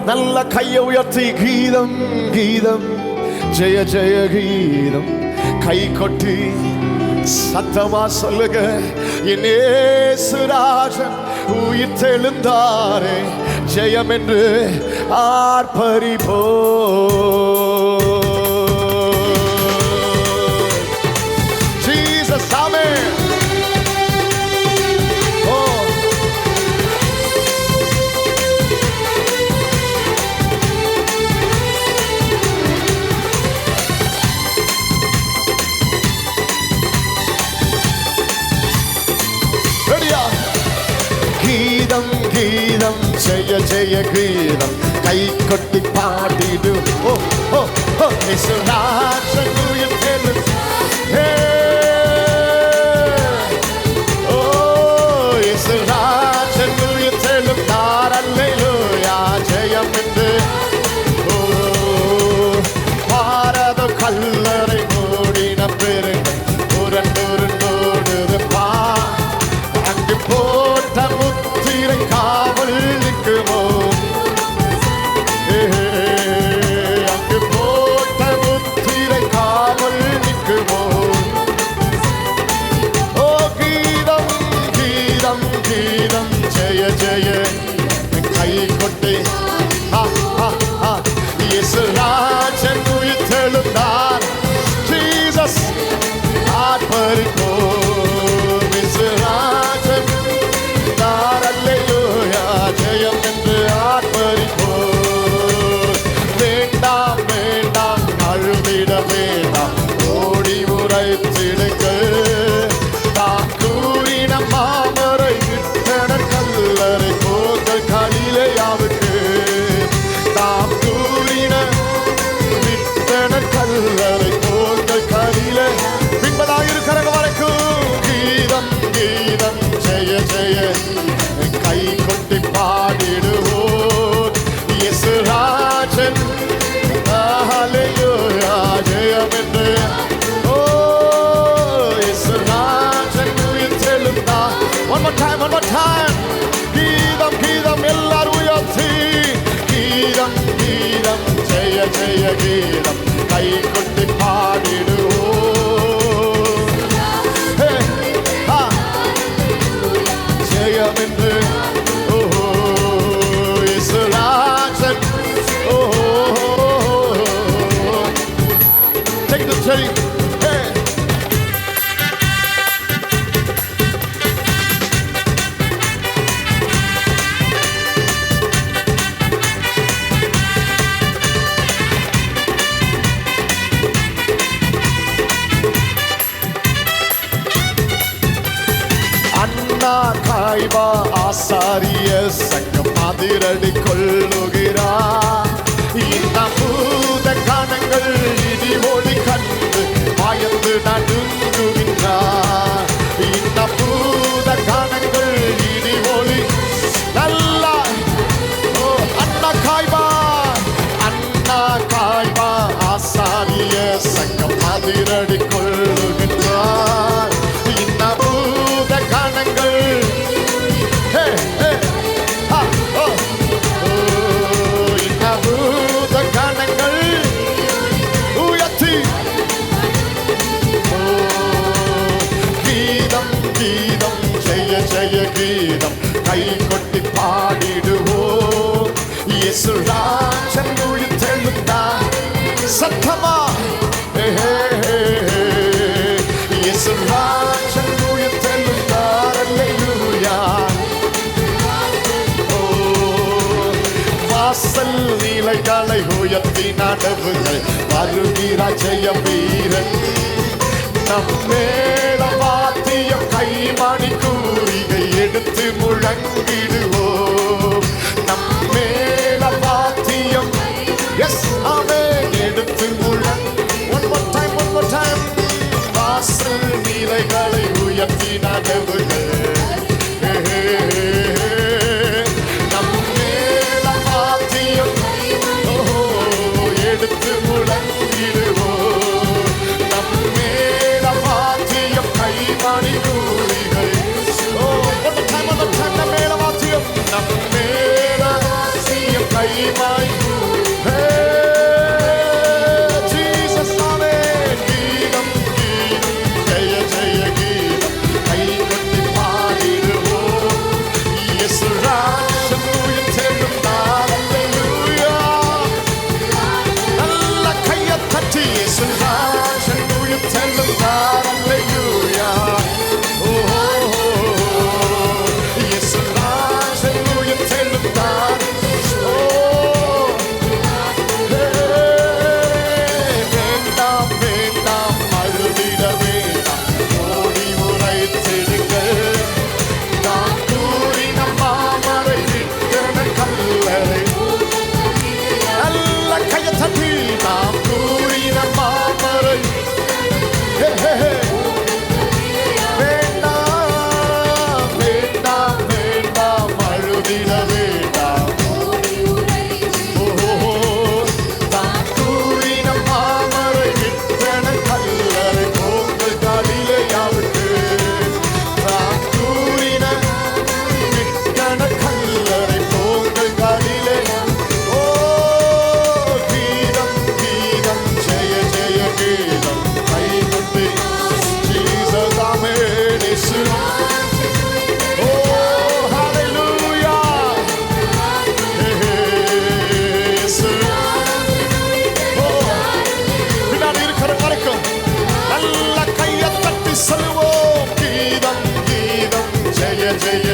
நல்ல கையை உயர்த்தி கீதம் கீதம் ஜெய ஜெய கீதம் கை கொட்டி சத்தமா சொல்லுங்க. என் இயேசுராஜன் உயிர் தெழுந்தாரே ஜெயம் என்று ஆர்ப்பரிப்போ. ஜீசஸ் ஆமென். கீதம் கீதம் ஜெய ஜெய கீதம் கை கொட்டி பாடிடு. ஓ ஓ ஓ இயேசுராஜன் உயிர் தெழுந்தாரே. ஓ இயேசுராஜன் உயிர் தெழுந்தார். அல்லேலூயா ஜெயம் என்று. ஓ பாரத கல்லறை மூடின பிறகு புரண்டோடுது பா. அங்கு போட்ட முத்திரை காவல் நிற்குமோ. அங்கு போட்ட முத்திரை காவல் நிற்குமோ. ஓ கீதம் கீதம் கீதம் ஜெய ஜெய கை கொட்டி இயேசுராஜன் உயிர் தெழுந்தார். ஜீசஸ் ஆர்ப்பரிப்போ. இயேசுராஜன் அல்லேலூயா ஜெயம் என்று ஆர்ப்பரிப்போ. வேண்டாம் வேண்டாம் அழுதிட வேண்டாம் ஓடி உரைத்திடுங்க. தான் கூறின மாமரை விட்டன கல்லறை போர்கள் கலிலேயாவுக்கு. தாம் கூறின விட்டன கல்லறை போர்கள் கலிலே பின்பதாயிருக்கிறவங்க வரைக்கும் கீதம் கீதம் ஜெய ஜெய கை கொட்டி பாடிடுவோம். இயேசுராஜன் அல்லேலூயா ஜெயம் என்று. ஓ இயேசுராஜன் உயிர் தெழுந்தார். One more time, one more time. கீதம் கீதம் எல்லாரும் உயர்த்தி கீதம் கீதம் ஜெய ஜெய கீதம் கை கொட்டி பாடிடுவோம். ஜெயம் என்று. ஓஹோ இயேசுராஜன். ஓஹோ take the tape. Hey அண்ணா காய்பா ஆசாரிய சங்கம் அதிரடி கொள்ளுகிறார். இந்த பூத காணங்கள் இடி ஒளி கண்டு பயந்து நடுங்குகின்றார். இந்த பூத காணங்கள் இடி ஒளி நல்லா. ஓ அண்ணா காய்பா ஆசாரிய சங்கம் அதிரடி கொள்ளுகின்றார். இந்த பூத காணங்கள் இந்த பூத காணங்கள் உயர்த்தி. கீதம் கீதம் ஜெய ஜெய கீதம் கை கொட்டி பாடிடுவோம். இயேசுராஜன் உயிர் தெழுந்தார். சத்தமா இயேசுராஜன் உயிர் தெழுந்தார். அல்லேலூயா. ஓ வாசல் நீலைகளை உயர்த்தி நடவுகள் வருகிற ஜெய வீரன். நம்மேல வாத்தியம் கைமணி கூறிகை எடுத்து முழங்கிடுவோம். நம்மேல வாத்தியம் எஸ் ஆமென் எடுத்து one more time, one more time. வாசல் நீலைகளை உயர்த்தி நடவுகள் நம்மேல வாத்தியம் எடுத்து முழங்கிடுவோம். நம்மேல வாத்தியம் கைமணி கூறிகள். ஓ one more time, நம்மேல வாத்தியம் கீதமாய் Jesus நாமே கீதம் கீதம் ஜெய ஜெய கீதம் கை கொட்டி பாடிடுவோம் இயேசு ராஜன் உயிர்த்தெழும் நாள் அல்லேலூயா நல்ல கையை தட்டி இயேசு ராஜன் உயிர்த்தெழும் நாள் அல்லேலூயா இயேசு ராஜன் உயிர்த்தெழும் நாள் வேண்டாம் வேண்டாம் அழுதிட வேண்டாம் ஓடி உரைத்திடுங்கள் நாம் கூறின மாமரை விட்டன கல்லறை நல்ல கையை தட்டி நாம் கூறின மாமரை வேண்டாம் வேண்டாம் வேண்டாம் அழுதிட வேண்டாம் நாம் கூறின மாமரை விட்டன கல்லறை போங்கள் கலிலேயாவுக்கு நாம் கூறின விட்டன கல்லறை போங்கள் கலிலேயா ஓ கீதம் கீதம் ஜெய ஜெய கீதம் கை கொண்டு Jesus amen இயேசு ஓ ஹalleluya இயேசு ஓ பின்னாடி இருக்கிற வரைக்கும் நல்ல கையை தட்டி சொல்லுவோம் கீதம் கீதம் ஜெய ஜெய